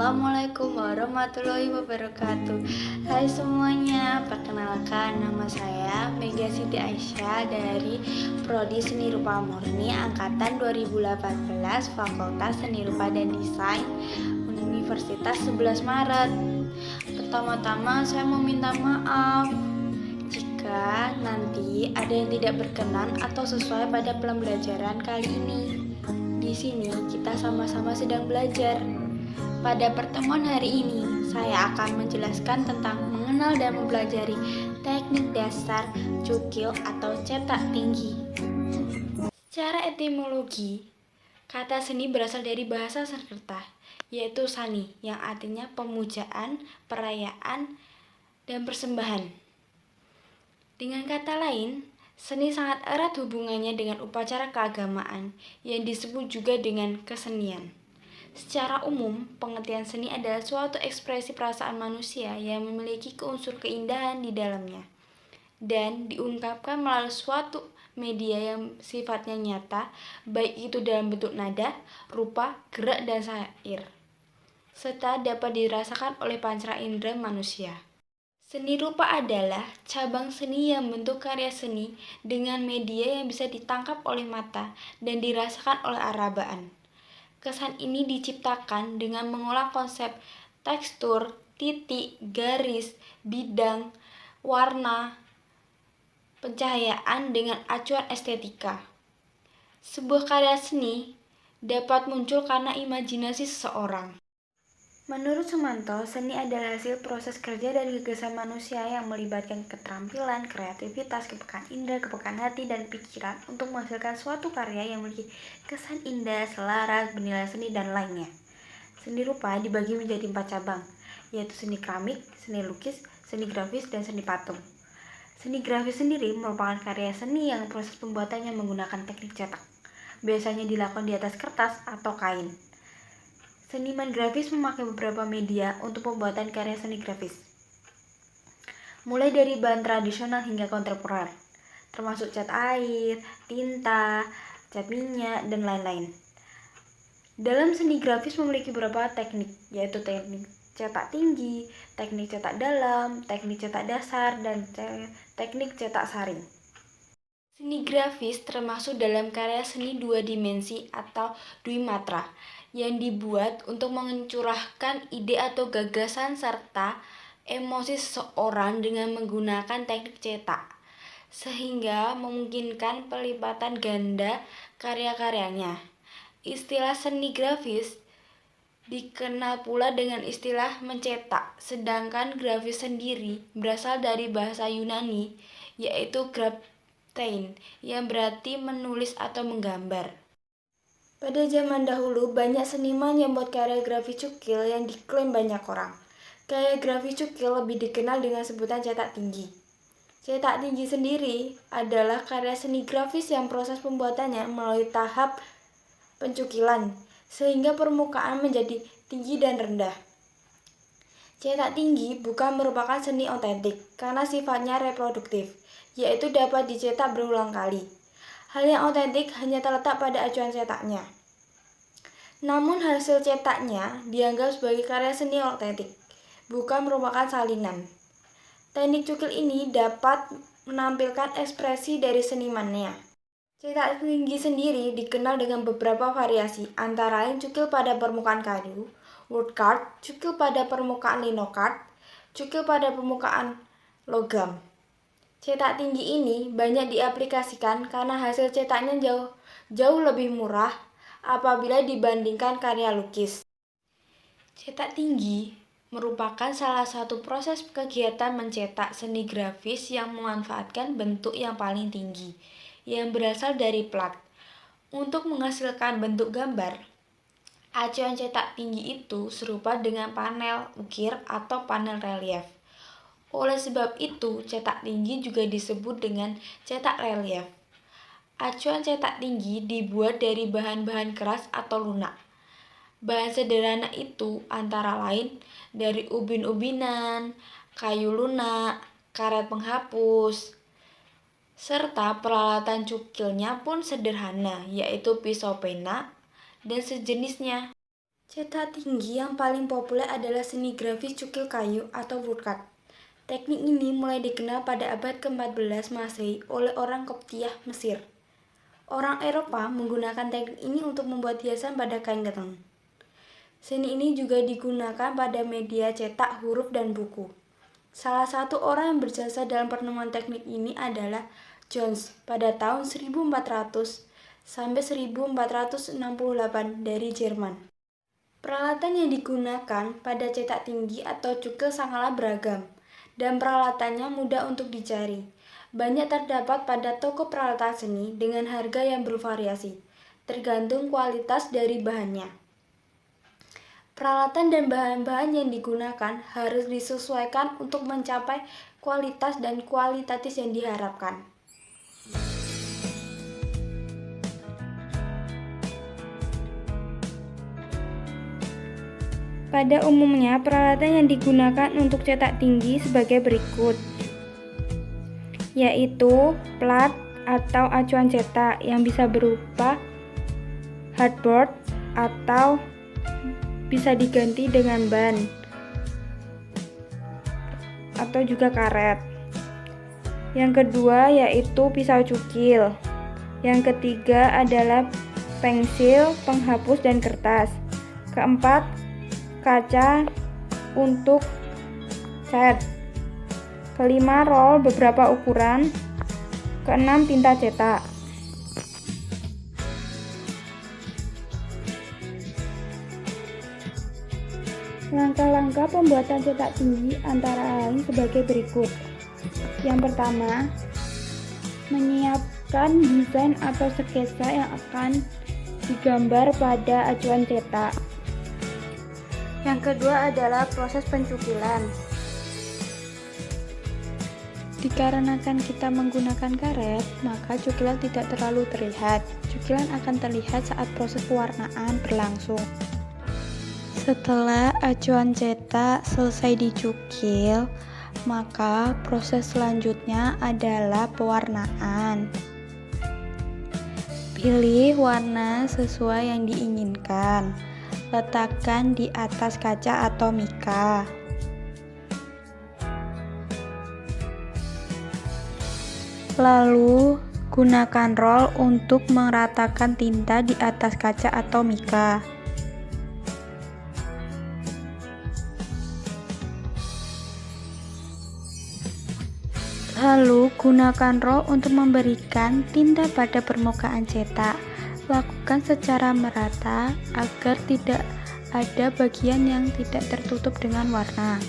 Assalamualaikum warahmatullahi wabarakatuh. Hai semuanya, perkenalkan nama saya Mega Siti Aisyah dari Prodi Seni Rupa Murni Angkatan 2018 Fakultas Seni Rupa dan Desain Universitas 11 Maret. Pertama-tama saya mau minta maaf jika nanti ada yang tidak berkenan atau sesuai pada pembelajaran kali ini. Di sini kita sama-sama sedang belajar. Pada pertemuan hari ini, saya akan menjelaskan tentang mengenal dan mempelajari teknik dasar cukil atau cetak tinggi. Secara etimologi, kata seni berasal dari bahasa Sanskerta, yaitu sani, yang artinya pemujaan, perayaan, dan persembahan. Dengan kata lain, seni sangat erat hubungannya dengan upacara keagamaan, yang disebut juga dengan kesenian. Secara umum, pengertian seni adalah suatu ekspresi perasaan manusia yang memiliki unsur keindahan di dalamnya dan diungkapkan melalui suatu media yang sifatnya nyata, baik itu dalam bentuk nada, rupa, gerak, dan syair, serta dapat dirasakan oleh panca indera manusia. Seni rupa adalah cabang seni yang bentuk karya seni dengan media yang bisa ditangkap oleh mata dan dirasakan oleh arabaan. Kesan ini diciptakan dengan mengolah konsep tekstur, titik, garis, bidang, warna, pencahayaan dengan acuan estetika. Sebuah karya seni dapat muncul karena imajinasi seseorang. Menurut Sumanto, seni adalah hasil proses kerja dan gagasan manusia yang melibatkan keterampilan, kreativitas, kepekaan indera, kepekaan hati, dan pikiran untuk menghasilkan suatu karya yang memiliki kesan indah, selaras, bernilai seni, dan lainnya. Seni rupa dibagi menjadi 4 cabang, yaitu seni keramik, seni lukis, seni grafis, dan seni patung. Seni grafis sendiri merupakan karya seni yang proses pembuatannya menggunakan teknik cetak, biasanya dilakukan di atas kertas atau kain. Seniman grafis memakai beberapa media untuk pembuatan karya seni grafis, mulai dari bahan tradisional hingga kontemporer, termasuk cat air, tinta, cat minyak, dan lain-lain. Dalam seni grafis memiliki beberapa teknik, yaitu teknik cetak tinggi, teknik cetak dalam, teknik cetak dasar, dan teknik cetak saring. Seni grafis termasuk dalam karya seni dua dimensi atau dwimatra yang dibuat untuk mencurahkan ide atau gagasan serta emosi seseorang dengan menggunakan teknik cetak, sehingga memungkinkan pelipatan ganda karya-karyanya. Istilah seni grafis dikenal pula dengan istilah mencetak, sedangkan grafis sendiri berasal dari bahasa Yunani, yaitu yang berarti menulis atau menggambar. Pada zaman dahulu, banyak seniman yang membuat karya grafis cukil yang diklaim banyak orang. Karya grafis cukil lebih dikenal dengan sebutan cetak tinggi. Cetak tinggi sendiri adalah karya seni grafis yang proses pembuatannya melalui tahap pencukilan, sehingga permukaan menjadi tinggi dan rendah. Cetak tinggi bukan merupakan seni otentik karena sifatnya reproduktif, yaitu dapat dicetak berulang kali. Hal yang otentik hanya terletak pada acuan cetaknya. Namun hasil cetaknya dianggap sebagai karya seni otentik, bukan merupakan salinan. Teknik cukil ini dapat menampilkan ekspresi dari senimannya. Cetak tinggi sendiri dikenal dengan beberapa variasi, antara lain cukil pada permukaan kayu, woodcut, cukil pada permukaan linocut, cukil pada permukaan logam. Cetak tinggi ini banyak diaplikasikan karena hasil cetaknya jauh lebih murah apabila dibandingkan karya lukis. Cetak tinggi merupakan salah satu proses kegiatan mencetak seni grafis yang memanfaatkan bentuk yang paling tinggi, yang berasal dari plat. Untuk menghasilkan bentuk gambar, acuan cetak tinggi itu serupa dengan panel ukir atau panel relief. Oleh sebab itu, cetak tinggi juga disebut dengan cetak relief. Acuan cetak tinggi dibuat dari bahan-bahan keras atau lunak. Bahan sederhana itu antara lain dari ubin-ubinan, kayu lunak, karet penghapus, serta peralatan cukilnya pun sederhana, yaitu pisau pena dan sejenisnya. Cetak tinggi yang paling populer adalah seni grafis cukil kayu atau woodcut. Teknik ini mulai dikenal pada abad ke-14 Masehi oleh orang Koptiah Mesir. Orang Eropa menggunakan teknik ini untuk membuat hiasan pada kain tenun. Seni ini juga digunakan pada media cetak, huruf, dan buku. Salah satu orang yang berjasa dalam penemuan teknik ini adalah Jones pada tahun 1400 sampai 1468 dari Jerman. Peralatan yang digunakan pada cetak tinggi atau cukil sangatlah beragam, dan peralatannya mudah untuk dicari. Banyak terdapat pada toko peralatan seni dengan harga yang bervariasi, tergantung kualitas dari bahannya. Peralatan dan bahan-bahan yang digunakan harus disesuaikan untuk mencapai kualitas dan kualitatif yang diharapkan. Pada umumnya, peralatan yang digunakan untuk cetak tinggi sebagai berikut, yaitu plat atau acuan cetak yang bisa berupa hardboard atau bisa diganti dengan ban atau juga karet. Yang kedua yaitu pisau cukil. Yang ketiga adalah pensil, penghapus, dan kertas. Keempat, kaca untuk cat. Kelima, roll beberapa ukuran. Keenam, tinta cetak. Langkah-langkah pembuatan cetak tinggi antara lain sebagai berikut. Yang pertama, menyiapkan desain atau sketsa yang akan digambar pada acuan cetak. Yang kedua adalah proses pencukilan. Dikarenakan kita menggunakan karet, maka cukilan tidak terlalu terlihat. Cukilan akan terlihat saat proses pewarnaan berlangsung. Setelah acuan cetak selesai dicukil, maka proses selanjutnya adalah pewarnaan. Pilih warna sesuai yang diinginkan. Letakkan di atas kaca atau mika. Lalu, gunakan roll untuk meratakan tinta di atas kaca atau mika. Lalu, gunakan roll untuk memberikan tinta pada permukaan cetak. Lakukan secara merata agar tidak ada bagian yang tidak tertutup dengan warna.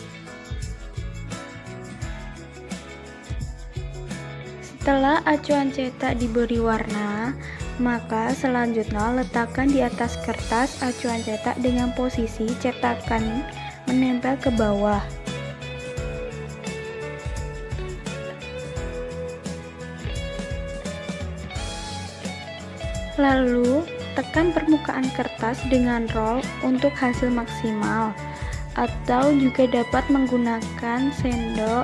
Setelah acuan cetak diberi warna, maka selanjutnya letakkan di atas kertas acuan cetak dengan posisi cetakan menempel ke bawah. Lalu, tekan permukaan kertas dengan roll untuk hasil maksimal, atau juga dapat menggunakan sendok,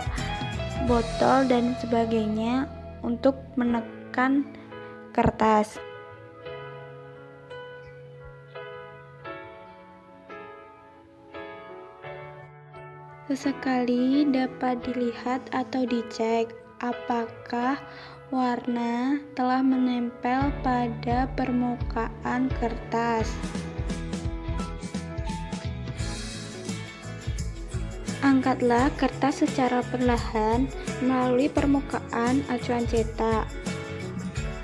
botol, dan sebagainya untuk menekan kertas. Sesekali dapat dilihat atau dicek apakah warna telah menempel pada permukaan kertas. Angkatlah kertas secara perlahan melalui permukaan acuan cetak.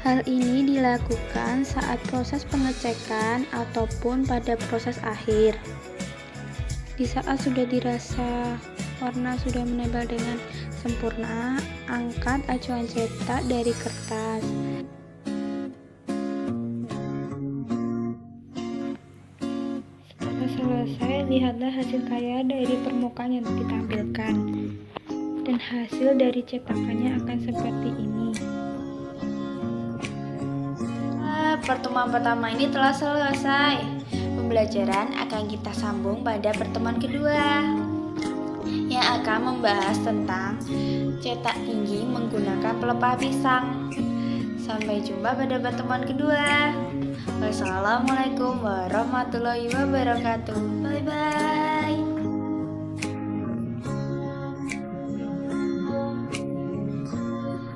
Hal ini dilakukan saat proses pengecekan ataupun pada proses akhir. Di saat sudah dirasa warna sudah menempel dengan sempurna, angkat acuan cetak dari kertas. Setelah selesai, lihatlah hasil karya dari permukaan yang ditampilkan, dan hasil dari cetakannya akan seperti ini. Pertemuan pertama ini telah selesai. Pembelajaran akan kita sambung pada pertemuan kedua, yang akan membahas tentang cetak tinggi menggunakan pelepah pisang. Sampai jumpa pada pertemuan kedua. Wassalamualaikum warahmatullahi wabarakatuh. Bye bye.